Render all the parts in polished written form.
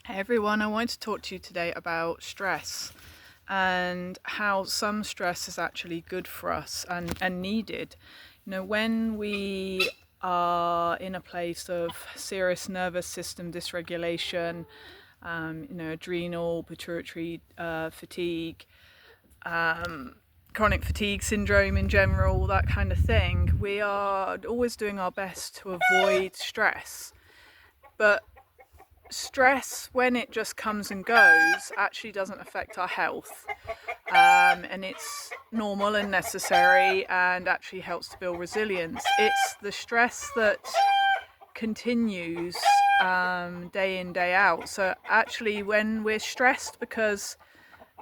Hey everyone, I wanted to talk to you today about stress and how some stress is actually good for us and needed. When we are in a place of serious nervous system dysregulation, adrenal, pituitary fatigue, chronic fatigue syndrome in general, that kind of thing, we are always doing our best to avoid stress. But stress, when it just comes and goes, actually doesn't affect our health, and it's normal and necessary and actually helps to build resilience. It's the stress that continues day in, day out. So actually, when we're stressed because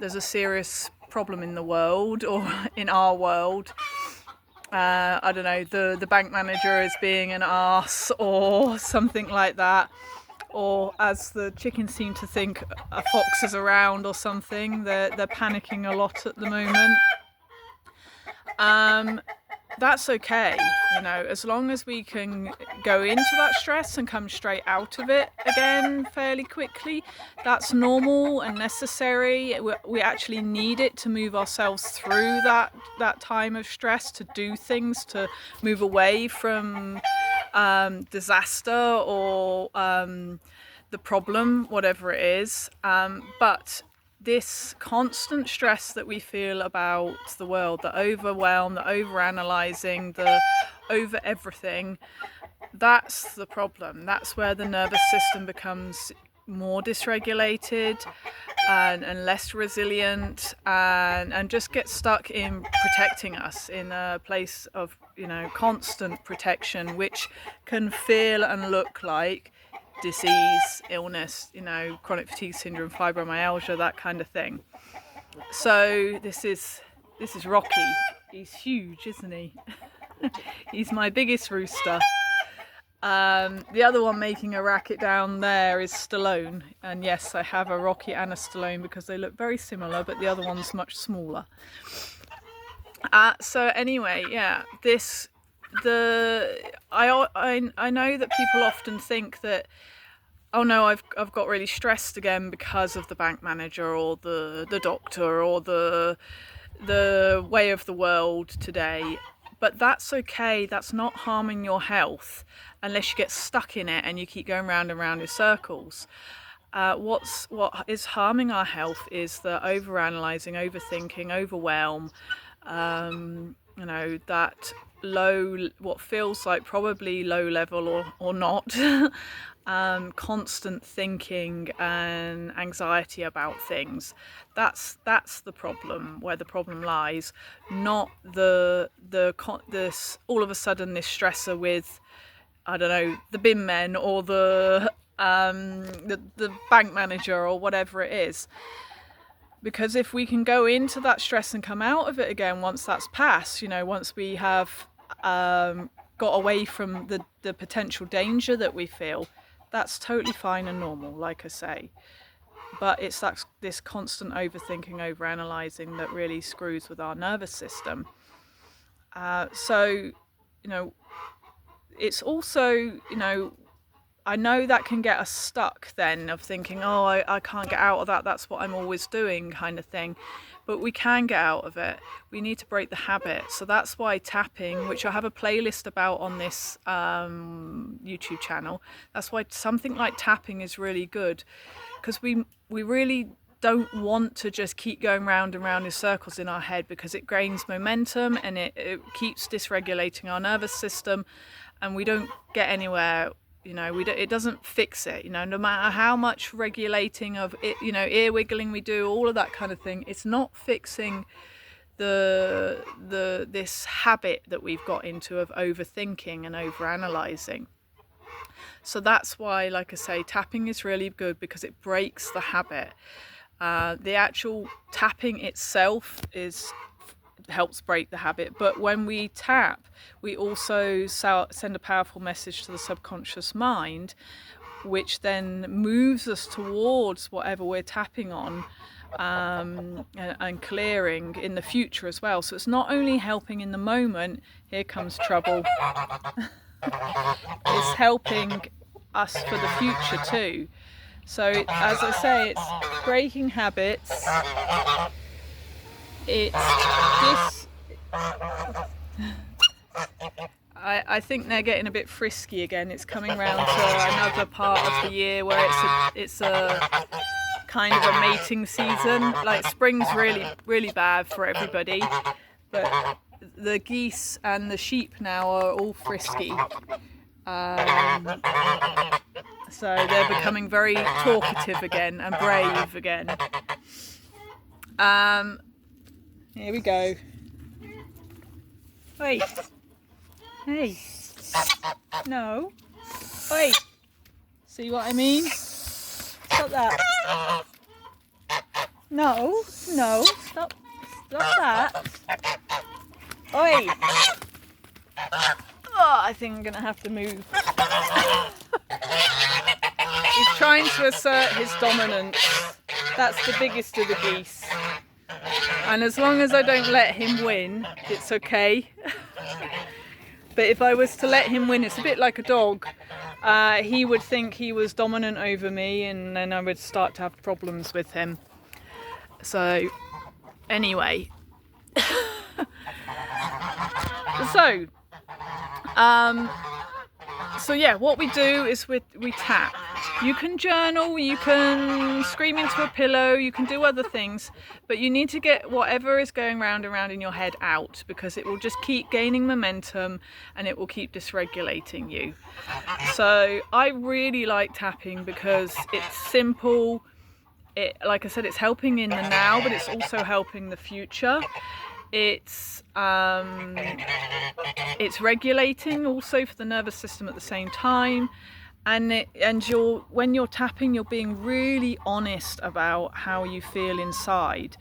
there's a serious problem in the world or in our world, I don't know, the bank manager is being an arse or something like that, or as the chickens seem to think, a fox is around or something. They're panicking a lot at the moment. That's okay, as long as we can go into that stress and come straight out of it again fairly quickly. That's normal and necessary. We actually need it to move ourselves through that time of stress, to do things, to move away from disaster or the problem, whatever it is. But this constant stress that we feel about the world, the overwhelm, the overanalyzing, the over everything, that's the problem. That's where the nervous system becomes more dysregulated and less resilient, and just gets stuck in protecting us in a place of constant protection, which can feel and look like disease, illness, chronic fatigue syndrome, fibromyalgia, that kind of thing. So this is Rocky. He's huge, isn't he? He's my biggest rooster. The other one making a racket down there is Stallone, and yes, I have a Rocky and a Stallone because they look very similar, but the other one's much smaller. So anyway, yeah, I know that people often think that, oh no, I've got really stressed again because of the bank manager or the doctor or the way of the world today. But that's okay. That's not harming your health unless you get stuck in it and you keep going round and round in circles. What is harming our health is the overanalyzing, overthinking, overwhelm. That low, what feels like probably low level or not, constant thinking and anxiety about things. That's the problem, where the problem lies, not this all of a sudden this stressor with, I don't know, the bin men or the bank manager or whatever it is. Because if we can go into that stress and come out of it again once that's passed, once we have got away from the potential danger that we feel, that's totally fine and normal, like I say. But it's this constant overthinking, overanalyzing that really screws with our nervous system. So it's also, I know that can get us stuck then, of thinking, oh, I can't get out of that, that's what I'm always doing, kind of thing. But we can get out of it. We need to break the habit. So that's why tapping, which I have a playlist about on this YouTube channel, that's why something like tapping is really good, because we really don't want to just keep going round and round in circles in our head, because it gains momentum and it keeps dysregulating our nervous system, and we don't get anywhere. It doesn't fix it. No matter how much regulating of it, ear wiggling we do, all of that kind of thing, it's not fixing this habit that we've got into of overthinking and overanalyzing. So that's why, like I say, tapping is really good, because it breaks the habit. The actual tapping itself helps break the habit, but when we tap, we also send a powerful message to the subconscious mind, which then moves us towards whatever we're tapping on, and clearing in the future as well. So it's not only helping in the moment, here comes trouble, it's helping us for the future too. So as I say, it's breaking habits. It's this. I think they're getting a bit frisky again. It's coming round to another part of the year where it's a kind of a mating season. Like spring's really bad for everybody, but the geese and the sheep now are all frisky. So they're becoming very talkative again and brave again. Here we go. Wait. Hey. No. Wait. See what I mean? Stop that. No. No. Stop that. Oi. Oh, I think I'm going to have to move. He's trying to assert his dominance. That's the biggest of the geese. And as long as I don't let him win, it's okay. But if I was to let him win, it's a bit like a dog. He would think he was dominant over me, and then I would start to have problems with him. So, anyway. So yeah, what we do is we tap. You can journal, you can scream into a pillow, you can do other things, but you need to get whatever is going round and round in your head out, because it will just keep gaining momentum and it will keep dysregulating you. So I really like tapping because it's simple. Like I said, it's helping in the now, but it's also helping the future. It's regulating also for the nervous system at the same time, and when you're tapping, you're being really honest about how you feel inside.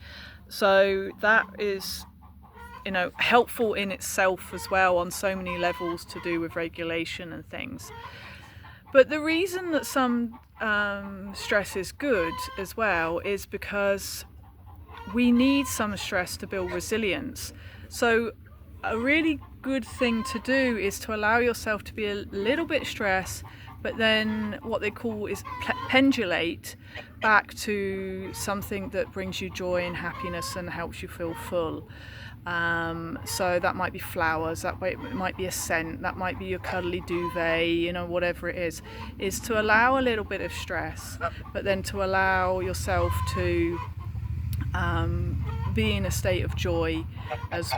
So that is, helpful in itself as well on so many levels to do with regulation and things. But the reason that some stress is good as well is because we need some stress to build resilience. So a really good thing to do is to allow yourself to be a little bit stressed, but then what they call is pendulate back to something that brings you joy and happiness and helps you feel full. So that might be flowers, that it might be a scent, that might be your cuddly duvet, whatever it is to allow a little bit of stress, but then to allow yourself to be in a state of joy as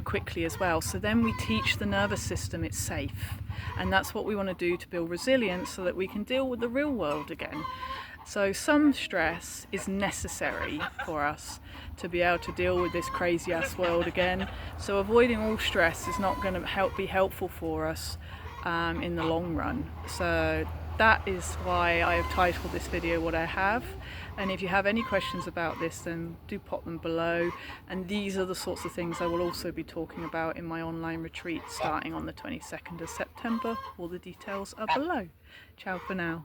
quickly as well. So then we teach the nervous system it's safe, and that's what we want to do to build resilience so that we can deal with the real world again. So some stress is necessary for us to be able to deal with this crazy ass world again. So avoiding all stress is not going to be helpful for us in the long run. So that is why I have titled this video what I have. And if you have any questions about this, then do pop them below. And these are the sorts of things I will also be talking about in my online retreat starting on the 22nd of September. All the details are below. Ciao for now.